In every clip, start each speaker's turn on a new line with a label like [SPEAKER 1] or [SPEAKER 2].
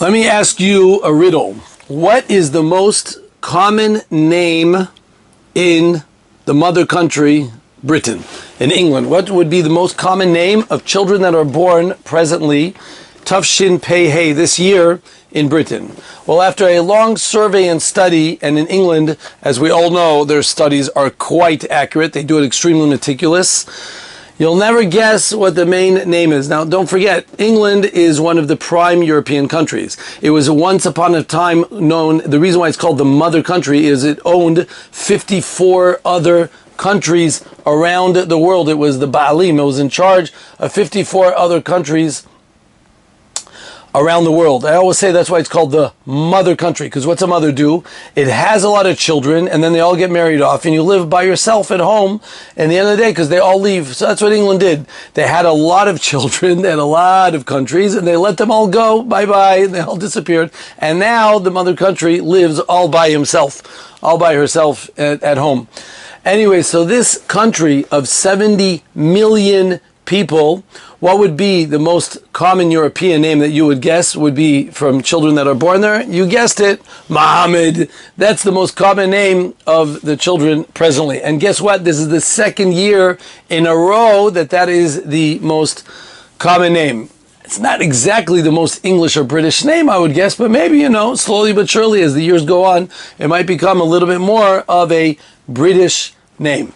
[SPEAKER 1] Let me ask you a riddle. What is the most common name in the mother country, Britain, in England? What would be the most common name of children that are born presently, Tufshin Pei Hey, this year in Britain? Well, after a long survey and study, and in England, as we all know, their studies are quite accurate. They do it extremely meticulous. You'll never guess what the main name is. Now, don't forget, England is one of the prime European countries. It was once upon a time known, the reason why it's called the mother country is it owned 54 other countries around the world. It was the Baalim. It was in charge of 54 other countries around the world. I always say that's why it's called the mother country, because what's a mother do? It has a lot of children, and then they all get married off, and you live by yourself at home at the end of the day, because they all leave. So that's what England did. They had a lot of children, they had a lot of countries, and they let them all go, bye-bye, and they all disappeared. And now the mother country lives all by herself at home. Anyway, so this country of 70 million people, what would be the most common European name that you would guess would be from children that are born there? You guessed it, Muhammad. That's the most common name of the children presently. And guess what? This is the second year in a row that is the most common name. It's not exactly the most English or British name, I would guess, but maybe, slowly but surely as the years go on, it might become a little bit more of a British name.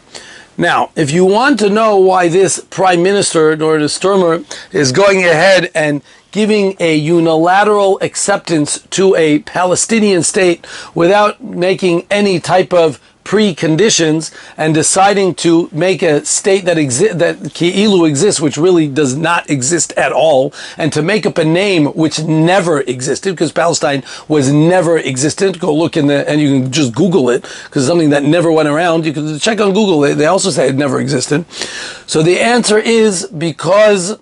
[SPEAKER 1] Now, if you want to know why this Prime Minister, Nora Sturmer, is going ahead and giving a unilateral acceptance to a Palestinian state without making any type of preconditions and deciding to make a state that Ki'ilu exists, which really does not exist at all, and to make up a name which never existed, because Palestine was never existent. Go look and you can just Google it, because it's something that never went around. You can check on Google. They also say it never existed. So the answer is because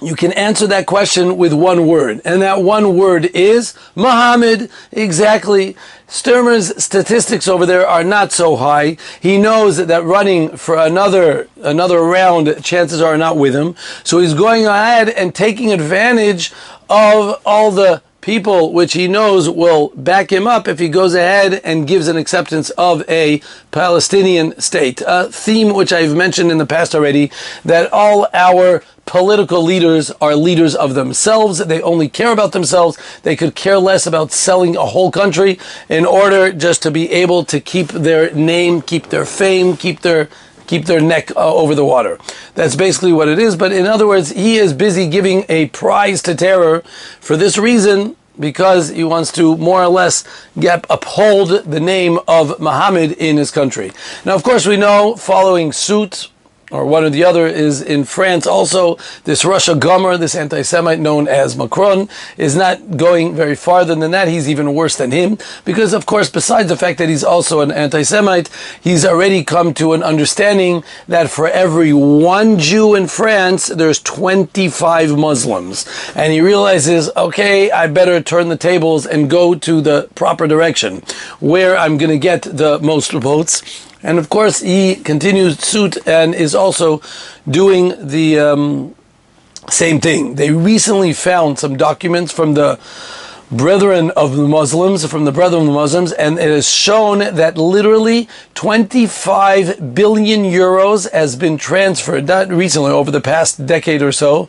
[SPEAKER 1] you can answer that question with one word, and that one word is Muhammad. Exactly. Sturmer's statistics over there are not so high. He knows that running for another round, chances are not with him. So he's going ahead and taking advantage of all the people which he knows will back him up if he goes ahead and gives an acceptance of a Palestinian state. A theme which I've mentioned in the past already, that all our political leaders are leaders of themselves. They only care about themselves. They could care less about selling a whole country in order just to be able to keep their name, keep their fame, keep their neck over the water. That's basically what it is. But in other words, he is busy giving a prize to terror for this reason, because he wants to more or less uphold the name of Muhammad in his country. Now, of course, we know following suit, or one or the other, is in France also. This Russia Gomer, this anti-Semite known as Macron, is not going very farther than that. He's even worse than him, because of course, besides the fact that he's also an anti-Semite, he's already come to an understanding that for every one Jew in France, there's 25 Muslims. And he realizes, okay, I better turn the tables and go to the proper direction, where I'm going to get the most votes. And of course, he continues suit and is also doing the same thing. They recently found some documents from the Brethren of the Muslims, and it has shown that literally 25 billion euros has been transferred, not recently, over the past decade or so,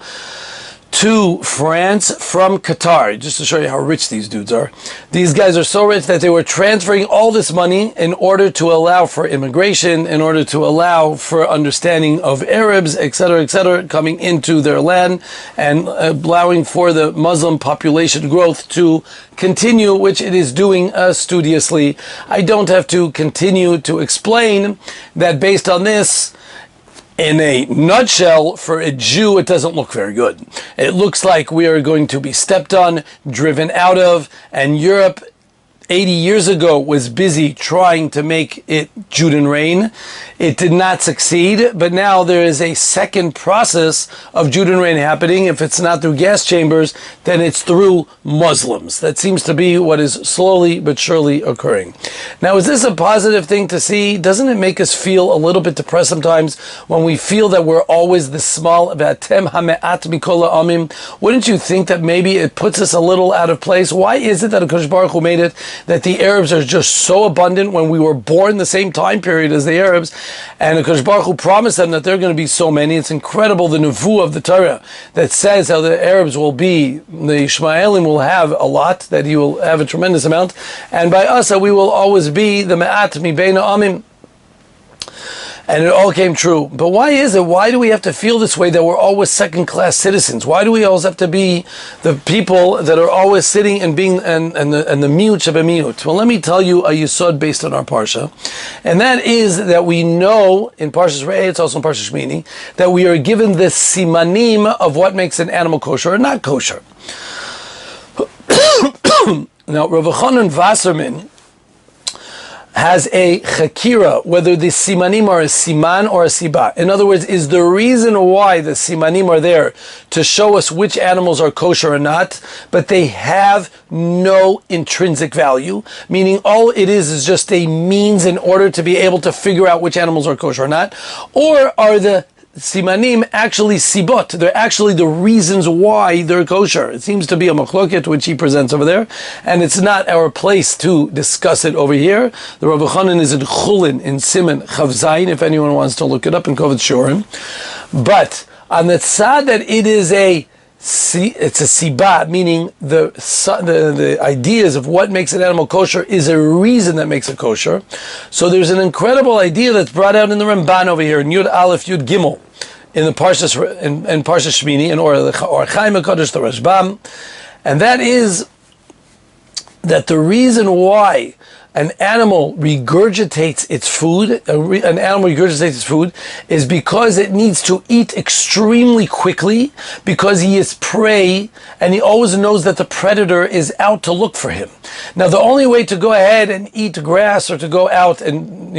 [SPEAKER 1] to France from Qatar, just to show you how rich these dudes are. These guys are so rich that they were transferring all this money in order to allow for immigration, in order to allow for understanding of Arabs, etc., coming into their land, and allowing for the Muslim population growth to continue, which it is doing studiously. I don't have to continue to explain that based on this. In a nutshell, for a Jew, it doesn't look very good. It looks like we are going to be stepped on, driven out of, and Europe 80 years ago was busy trying to make it Judean rain. It did not succeed, but now there is a second process of Judean rain happening. If it's not through gas chambers, then it's through Muslims. That seems to be what is slowly but surely occurring. Now, is this a positive thing to see? Doesn't it make us feel a little bit depressed sometimes when we feel that we're always the small? Wouldn't you think that maybe it puts us a little out of place? Why is it that HaKadosh Baruch Hu made it that the Arabs are just so abundant when we were born the same time period as the Arabs, and HaKadosh Baruch Hu promised them that they're going to be so many? It's incredible, the Nevuah of the Torah that says how the Arabs will be, the Ishmaelim will have a lot, that he will have a tremendous amount, and by us we will always be the Ma'at Mi Beina Amim. And it all came true. But why is it? Why do we have to feel this way, that we're always second-class citizens? Why do we always have to be the people that are always sitting and being and the miut shebemiut? Well, let me tell you a yesod based on our parsha, and that is that we know in Parshas Re'eh, it's also in Parshas Shmini, that we are given the simanim of what makes an animal kosher or not kosher. Now, Rav Chanan Wasserman has a chakira, whether the simanim are a siman or a siba. In other words, is the reason why the simanim are there to show us which animals are kosher or not, but they have no intrinsic value, meaning all it is just a means in order to be able to figure out which animals are kosher or not? Or are the simanim actually sibot? They're actually the reasons why they're kosher. It seems to be a machloket which he presents over there, and it's not our place to discuss it over here. The Rav Chanan is in Chulin in Siman Chav Zayin, if anyone wants to look it up in Kovetz Shorim. But on the tzad that it is it's a siba, meaning the ideas of what makes an animal kosher is a reason that makes it kosher. So there's an incredible idea that's brought out in the Ramban over here in Yud Aleph Yud Gimel in the Parshas in Parshas Shmini and or Chaim HaKadosh the Rashbam, and that is that the reason why an animal regurgitates its food, is because it needs to eat extremely quickly, because he is prey and he always knows that the predator is out to look for him. Now, the only way to go ahead and eat grass, or to go out and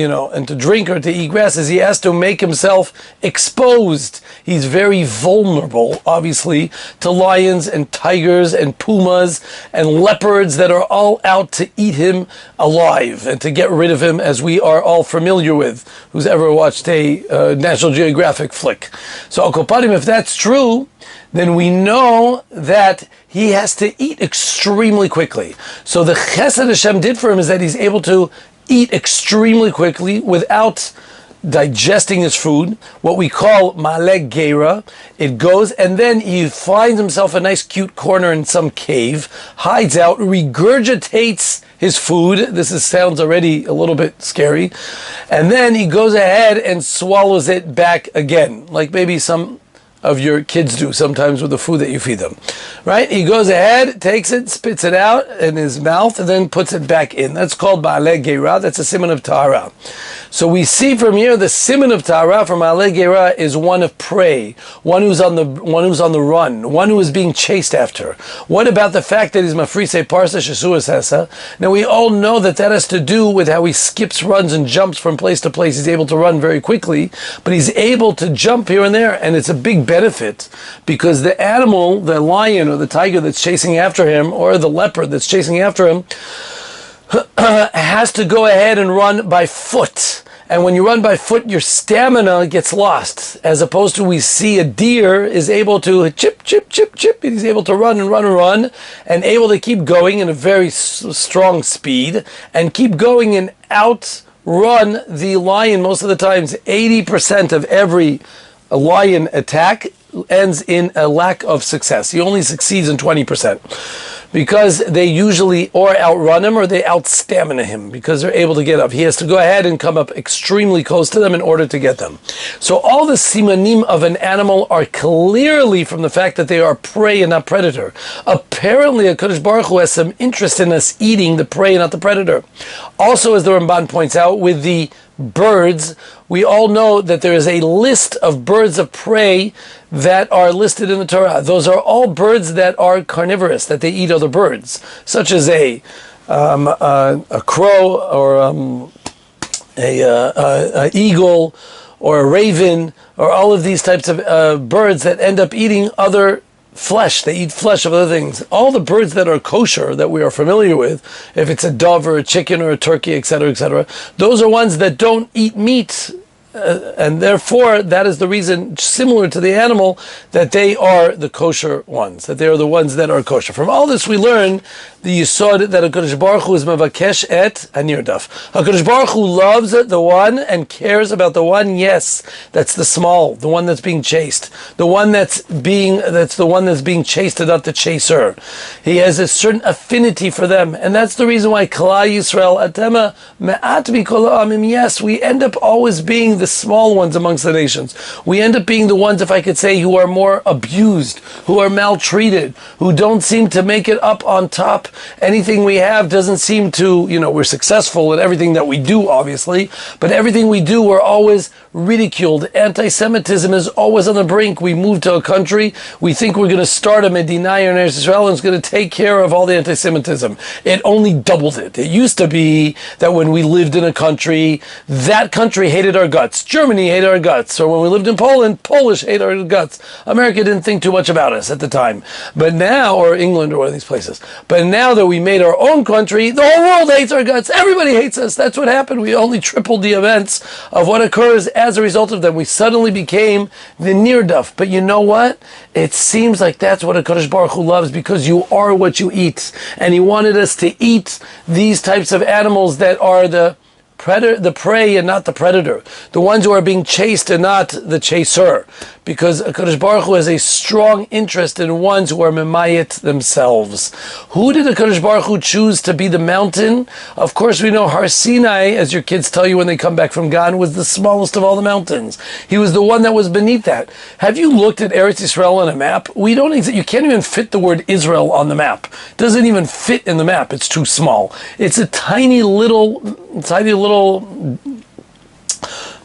[SPEAKER 1] to drink or to eat grass, is he has to make himself exposed. He's very vulnerable, obviously, to lions and tigers and pumas and leopards that are all out to eat him alive and to get rid of him, as we are all familiar with, who's ever watched a National Geographic flick. So, Al Kopadim, if that's true, then we know that he has to eat extremely quickly. So the chesed Hashem did for him is that he's able to eat extremely quickly without digesting his food, what we call malek geira. It goes, and then he finds himself a nice cute corner in some cave, hides out, regurgitates his food. Sounds already a little bit scary. And then he goes ahead and swallows it back again, like maybe some of your kids do sometimes with the food that you feed them, right? He goes ahead, takes it, spits it out in his mouth, and then puts it back in. That's called Ba'aleh Geira. That's a siman of Tahara. So we see from here the siman of Tahara from Ba'aleh Geira is one of prey, one who's on the run, one who is being chased after. What about the fact that he's Mafrise Parsa Shesuas Hesa? Now we all know that has to do with how he skips, runs, and jumps from place to place. He's able to run very quickly, but he's able to jump here and there, and it's a big benefit, because the animal, the lion or the tiger that's chasing after him, or the leopard that's chasing after him, has to go ahead and run by foot. And when you run by foot, your stamina gets lost, as opposed to we see a deer is able to chip, chip, chip, chip. He's able to run and run and run, and able to keep going in a very strong speed, and keep going and outrun the lion. Most of the times, 80% of every lion attack ends in a lack of success. He only succeeds in 20%, because they usually or outrun him or they outstamina him, because they're able to get up. He has to go ahead and come up extremely close to them in order to get them. So all the simanim of an animal are clearly from the fact that they are prey and not predator. Apparently, HaKadosh Baruch Hu has some interest in us eating the prey and not the predator. Also, as the Ramban points out, with the birds, we all know that there is a list of birds of prey that are listed in the Torah. Those are all birds that are carnivorous, that they eat other birds, such as a a crow or a eagle or a raven or all of these types of birds that end up eating other flesh. They eat flesh of other things. All the birds that are kosher that we are familiar with, if it's a dove or a chicken or a turkey, etc., those are ones that don't eat meat. And therefore, that is the reason, similar to the animal, that they are the kosher ones, that they are the ones that are kosher. From all this we learn the yisod that HaKadosh Baruch Hu is mevakesh et anirdaf. HaKadosh Baruch Hu loves the one and cares about the one, yes, that's the small, the one that's being chased, the one that's being chased and not the chaser. He has a certain affinity for them, and that's the reason why Klal Yisrael, atema me'at mikol ha'amim, yes, we end up always being the small ones amongst the nations. We end up being the ones, if I could say, who are more abused, who are maltreated, who don't seem to make it up on top. Anything we have doesn't seem to, we're successful in everything that we do, obviously, but everything we do, we're always ridiculed. Anti-Semitism is always on the brink. We move to a country, we think we're going to start a Medina in Israel and it's going to take care of all the anti-Semitism. It only doubled it. It used to be that when we lived in a country, that country hated our guts. Germany hated our guts. Or when we lived in Poland, Polish hated our guts. America didn't think too much about us at the time. But now, or England or one of these places. But now that we made our own country, the whole world hates our guts. Everybody hates us. That's what happened. We only tripled the events of what occurs as a result of them. We suddenly became the nirdaf. But you know what? It seems like that's what HaKadosh Baruch Hu loves, because you are what you eat. And He wanted us to eat these types of animals that are the prey and not the predator, the ones who are being chased and not the chaser, because HaKadosh Baruch Hu has a strong interest in ones who are memayit themselves. Who did HaKadosh Baruch Hu choose to be the mountain? Of course, we know Har Sinai, as your kids tell you when they come back from Gan, was the smallest of all the mountains. He was the one that was beneath that. Have you looked at Eretz Yisrael on a map? You can't even fit the word Israel on the map. It doesn't even fit in the map. It's too small. It's a tiny little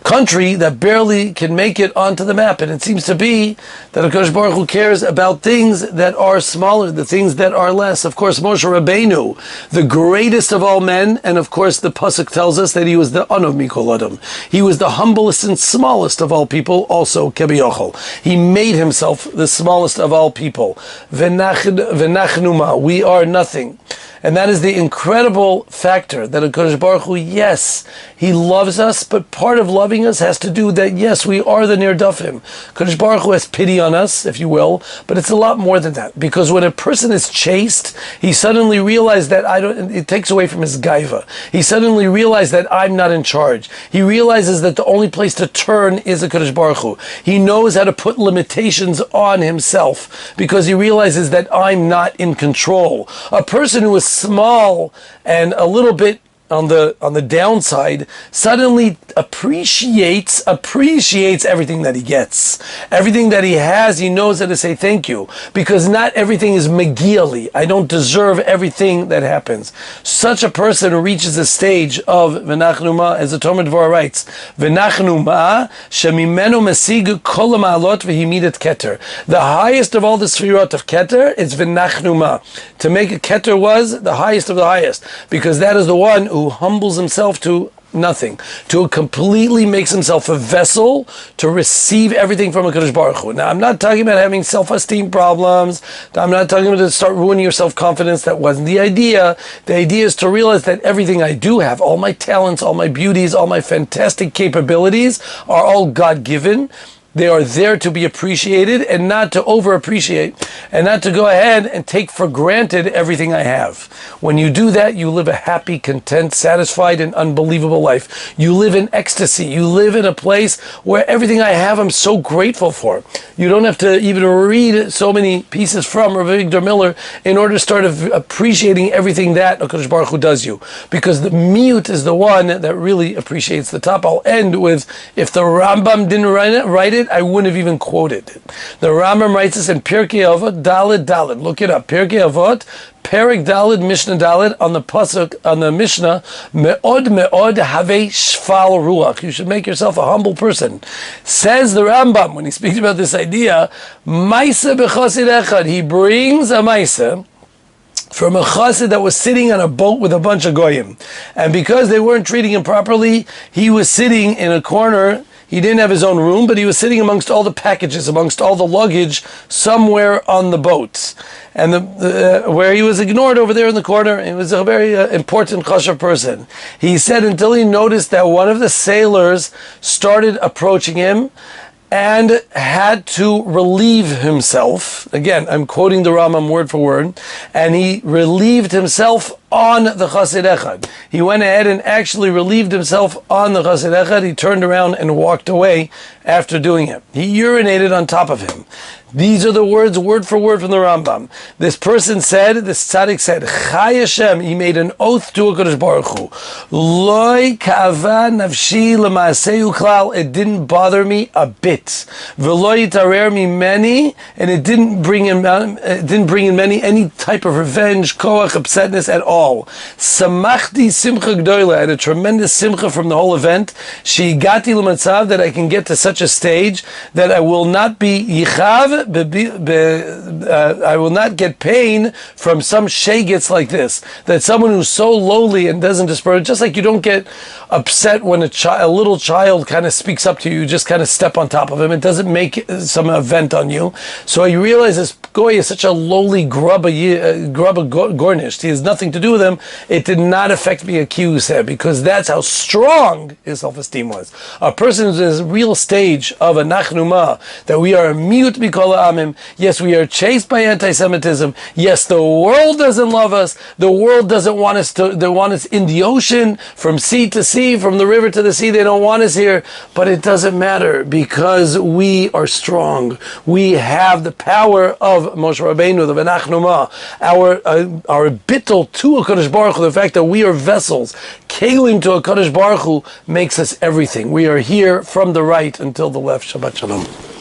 [SPEAKER 1] country that barely can make it onto the map. And it seems to be that HaKadosh Baruch Hu cares about things that are smaller, the things that are less. Of course, Moshe Rabbeinu, the greatest of all men, and of course the Pasuk tells us that he was the Anov Mikol Adam. He was the humblest and smallest of all people, also Kebiyochel. He made himself the smallest of all people. V'nachnuma, we are nothing. And that is the incredible factor that HaKadosh Baruch Hu, yes, He loves us, but part of loving us has to do that, yes, we are the nirdafim. HaKadosh Baruch Hu has pity on us, if you will, but it's a lot more than that. Because when a person is chased, he suddenly realizes that it takes away from his gaiva. He suddenly realizes that I'm not in charge. He realizes that the only place to turn is HaKadosh Baruch Hu. He knows how to put limitations on himself, because he realizes that I'm not in control. A person who is small and a little bit on the downside suddenly appreciates everything that he gets. Everything that he has, he knows how to say thank you, because not everything is megiali. I don't deserve everything that happens. Such a person reaches a stage of v'nachnuma, as the Talmud Dvorah writes, v'nachnuma shemimenu mesig kol ha'ma'alot v'himidet keter. The highest of all the sfirot of keter is v'nachnuma. To make a keter was the highest of the highest, because that is the one who humbles himself to nothing, to completely makes himself a vessel to receive everything from HaKadosh Baruch Hu. Now, I'm not talking about having self-esteem problems. I'm not talking about to start ruining your self-confidence. That wasn't the idea. The idea is to realize that everything I do have, all my talents, all my beauties, all my fantastic capabilities are all God-given. They are there to be appreciated and not to over-appreciate, and not to go ahead and take for granted everything I have. When you do that, you live a happy, content, satisfied, and unbelievable life. You live in ecstasy. You live in a place where everything I have, I'm so grateful for. You don't have to even read so many pieces from Rav Victor Miller in order to start appreciating everything that HaKadosh Baruch Hu does you. Because the miyut is the one that really appreciates the top. I'll end with, if the Rambam didn't write it, I wouldn't have even quoted it. The Rambam writes this in Pirkei Avot, Daled Daled. Look it up. Pirkei Avot, Perek Daled, Mishnah Daled, on the pasuk, on the Mishnah, Me'od Me'od Have Shfal Ruach. You should make yourself a humble person. Says the Rambam, when he speaks about this idea, Maisa B'chosid Echad, he brings a Maisa from a chassid that was sitting on a boat with a bunch of goyim. And because they weren't treating him properly, he was sitting in a corner. He didn't have his own room, but he was sitting amongst all the packages, amongst all the luggage, somewhere on the boat. And where he was ignored over there in the corner. He was a very important kosher person. He said until he noticed that one of the sailors started approaching him and had to relieve himself. Again, I'm quoting the Rambam word for word. And he relieved himself on the Chassid Echad. He went ahead and actually relieved himself on the Chassid Echad. He turned around and walked away after doing it. He urinated on top of him. These are the words, word for word, from the Rambam. This person said, this tzaddik said, Chai Hashem, he made an oath to HaKadosh Baruch Hu. Loi ka'ava nafshi l'maaseu klal. It didn't bother me a bit. V'lo yitarer mimeni, and it didn't bring in any type of revenge, koach, upsetness at all. Samachti simcha gdoila. I had a tremendous simcha from the whole event. She'igati l'matzav, that I can get to such a stage that I will not be yichav, I will not get pain from some shegets like this. That someone who's so lowly and doesn't disperse, just like you don't get upset when a little child kind of speaks up to you, you just kind of step on top of him. It doesn't make some event on you. So I realize this goy is such a lowly grubba gornished. He has nothing to do with him. It did not affect me, accuse him, because that's how strong his self-esteem was. A person who's in this real stage of a nachnuma, that we are mute mikol amim. Yes, we are chased by anti-Semitism. Yes, the world doesn't love us. The world doesn't want us to. They want us in the ocean, from sea to sea, from the river to the sea. They don't want us here. But it doesn't matter, because we are strong. We have the power of Moshe Rabbeinu, the Benachnuma, our bittul to HaKadosh Baruch Hu, the fact that we are vessels, kalim to HaKadosh Baruch Hu, makes us everything. We are here from the right until the left. Shabbat Shalom.